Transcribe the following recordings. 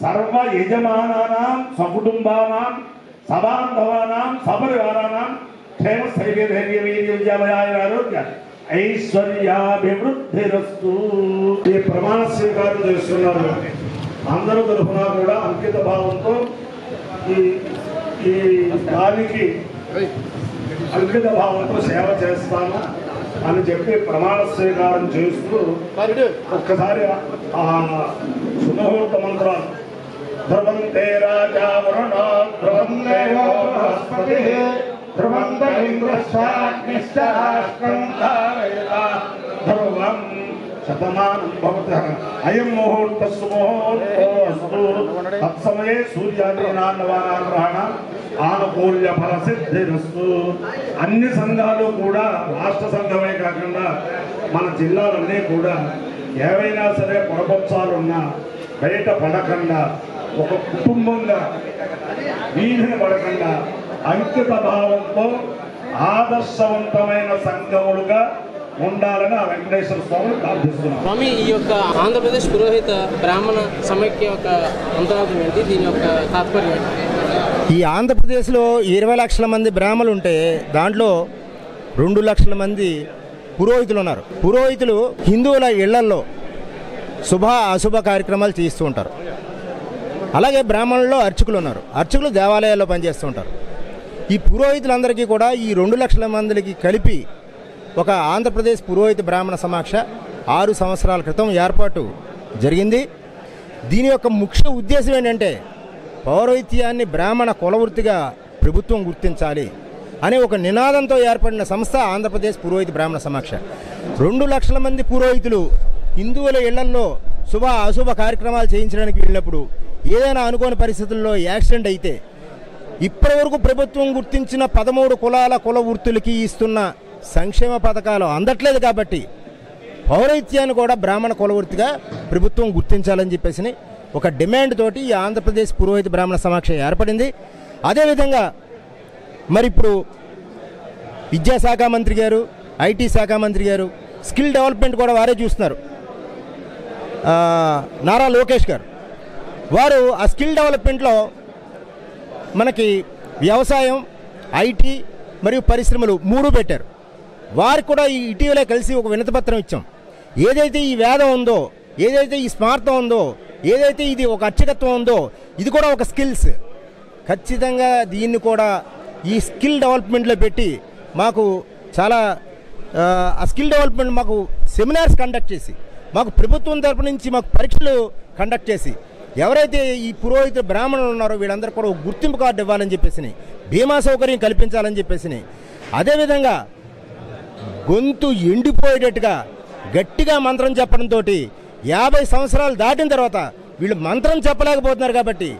సర్వ యజమానానాం సకుటుంబానాం సబాంధవానాం సపరివారానాం క్షేమ స్థైర్య ధైర్య వీర్య విద్యాభయాయ ఆరోగ్య ఐశ్వర్యాభివృద్ధిరస్తు. ఈ ప్రమాణ స్వీకారం చేస్తున్నారు. అందరూ తరఫున కూడా అంకిత భావంతో ఈ దానికి అంకిత భావంతో సేవ చేస్తాను అని చెప్పి ప్రమాణ స్వీకారం చేస్తూ ఒక్కసారి ఆ సుముహూర్త మంత్రాలు ధ్రువంతే రాజా వరుణో ధ్రువం దేవో బృహస్పతిః ధ్రువం ఇంద్రశ్చాగ్నిశ్చ రాష్ట్రం ధారయతాత్ ధ్రువం శతమానం భవతః అయం ముహూర్త సుముహూర్తో అస్తు తత్సమయే సూర్యాదీనాన్నవానాగ్రహణ ఆనుకూల్య ఫల సిద్ధిరస్తు. అన్ని సంఘాలు కూడా రాష్ట్ర సంఘమే కాకుండా మన జిల్లాలన్నీ కూడా ఏవైనా సరే పొరపక్షాలున్నా బయట పడకుండా ఒక కుటుంబంగా వీధిని పడకుండా అంకిత భావంతో ఆదర్శవంతమైన సంఘములుగా ఉండాలని ఆ వెంకటేశ్వర స్వామిని ప్రార్థిస్తున్నాం. స్వామి, ఈ యొక్క ఆంధ్రప్రదేశ్ పురోహిత బ్రాహ్మణ సమైక్య యొక్క అంతరార్థం ఏంటి? దీని యొక్క తాత్పర్యం ఏంటి? ఈ ఆంధ్రప్రదేశ్లో 20 లక్షల మంది బ్రాహ్మణులు ఉంటే దాంట్లో 2 లక్షల మంది పురోహితులు ఉన్నారు. పురోహితులు హిందువుల ఇళ్లల్లో శుభ అశుభ కార్యక్రమాలు చేస్తూ ఉంటారు. అలాగే బ్రాహ్మణుల్లో అర్చకులు ఉన్నారు. అర్చకులు దేవాలయాల్లో పనిచేస్తూ ఉంటారు. ఈ పురోహితులందరికీ కూడా ఈ 2 లక్షల మందికి కలిపి ఒక ఆంధ్రప్రదేశ్ పురోహిత బ్రాహ్మణ సమాక్ష 6 సంవత్సరాల క్రితం ఏర్పాటు జరిగింది. దీని యొక్క ముఖ్య ఉద్దేశం ఏంటంటే పౌరోహిత్యాన్ని బ్రాహ్మణ కులవృత్తిగా ప్రభుత్వం గుర్తించాలి అనే ఒక నినాదంతో ఏర్పడిన సంస్థ ఆంధ్రప్రదేశ్ పురోహిత బ్రాహ్మణ సమాక్ష. 2 లక్షల మంది పురోహితులు హిందువుల ఇళ్లల్లో శుభ అశుభ కార్యక్రమాలు చేయించడానికి వెళ్ళినప్పుడు ఏదైనా అనుకోని పరిస్థితుల్లో యాక్సిడెంట్ అయితే ఇప్పటివరకు ప్రభుత్వం గుర్తించిన 13 కులాల కుల వృత్తులకి ఇస్తున్న సంక్షేమ పథకాలు అందట్లేదు. కాబట్టి పౌరోహిత్యాన్ని కూడా బ్రాహ్మణ కులవృత్తిగా ప్రభుత్వం గుర్తించాలని చెప్పేసి ఒక డిమాండ్ తోటి ఈ ఆంధ్రప్రదేశ్ పురోహిత బ్రాహ్మణ సమాక్ష ఏర్పడింది. అదేవిధంగా మరి ఇప్పుడు విద్యాశాఖ మంత్రి గారు, ఐటీ శాఖ మంత్రి గారు స్కిల్ డెవలప్మెంట్ కూడా వారే చూస్తున్నారు. నారా లోకేష్ గారు వారు ఆ స్కిల్ డెవలప్మెంట్లో మనకి వ్యవసాయం, ఐటీ మరియు పరిశ్రమలు 3 పెట్టారు. వారికి కూడా ఈ ఇటీవలే కలిసి ఒక వినతిపత్రం ఇచ్చాం. ఏదైతే ఈ వేదం ఉందో, ఏదైతే ఈ స్మార్థం ఉందో, ఏదైతే ఇది ఒక అర్చకత్వం ఉందో, ఇది కూడా ఒక స్కిల్స్. ఖచ్చితంగా దీన్ని కూడా ఈ స్కిల్ డెవలప్మెంట్లో పెట్టి మాకు చాలా ఆ స్కిల్ డెవలప్మెంట్ మాకు సెమినార్స్ కండక్ట్ చేసి, మాకు ప్రభుత్వం తరపు నుంచి మాకు పరీక్షలు కండక్ట్ చేసి, ఎవరైతే ఈ పురోహిత బ్రాహ్మణులు ఉన్నారో వీళ్ళందరూ కూడా ఒక గుర్తింపు కార్డు ఇవ్వాలని చెప్పేసి, బీమా సౌకర్యం కల్పించాలని చెప్పేసి, అదేవిధంగా గొంతు ఎండిపోయేటట్టుగా గట్టిగా మంత్రం చెప్పడంతో 50 సంవత్సరాలు దాటిన తర్వాత వీళ్ళు మంత్రం చెప్పలేకపోతున్నారు. కాబట్టి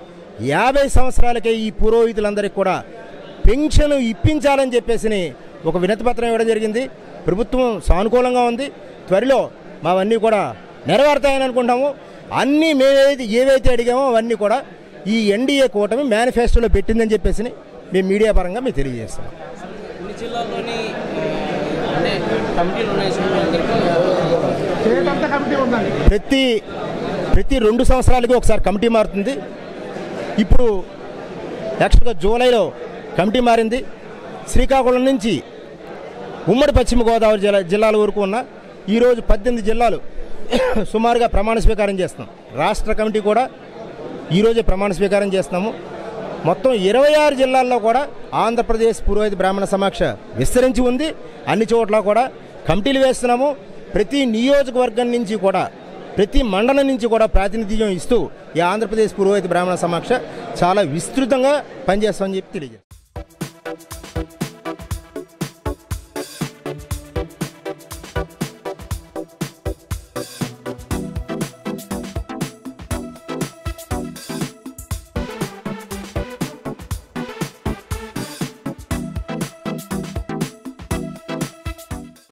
50 సంవత్సరాలకే ఈ పురోహితులందరికీ కూడా పెన్షన్ ఇప్పించాలని చెప్పేసి ఒక వినతిపత్రం ఇవ్వడం జరిగింది. ప్రభుత్వం సానుకూలంగా ఉంది. త్వరలో మావన్నీ కూడా నెరవేరుతాయని అనుకుంటాము. అన్నీ ఏవైతే అడిగామో అవన్నీ కూడా ఈ ఎన్డీఏ కూటమి మేనిఫెస్టోలో పెట్టిందని చెప్పేసి మేము మీడియా పరంగా మేము తెలియజేస్తున్నాం. ప్రతి 2 సంవత్సరాలకి ఒకసారి కమిటీ మారుతుంది. ఇప్పుడు యాక్చువల్గా జూలైలో కమిటీ మారింది. శ్రీకాకుళం నుంచి ఉమ్మడి పశ్చిమ గోదావరి జిల్లాల వరకు ఉన్న ఈరోజు 18 జిల్లాలు సుమారుగా ప్రమాణ స్వీకారం చేస్తున్నాం. రాష్ట్ర కమిటీ కూడా ఈరోజే ప్రమాణ స్వీకారం చేస్తున్నాము. మొత్తం 26 జిల్లాల్లో కూడా ఆంధ్రప్రదేశ్ పురోహిత బ్రాహ్మణ సమాక్ష విస్తరించి ఉంది. అన్ని చోట్ల కూడా కమిటీలు వేస్తున్నాము. ప్రతి నియోజకవర్గం నుంచి కూడా, ప్రతి మండలం నుంచి కూడా ప్రాతినిధ్యం ఇస్తూ ఈ ఆంధ్రప్రదేశ్ పురోహిత బ్రాహ్మణ సమాక్ష చాలా విస్తృతంగా పనిచేస్తామని చెప్పి తెలియజేస్తాం.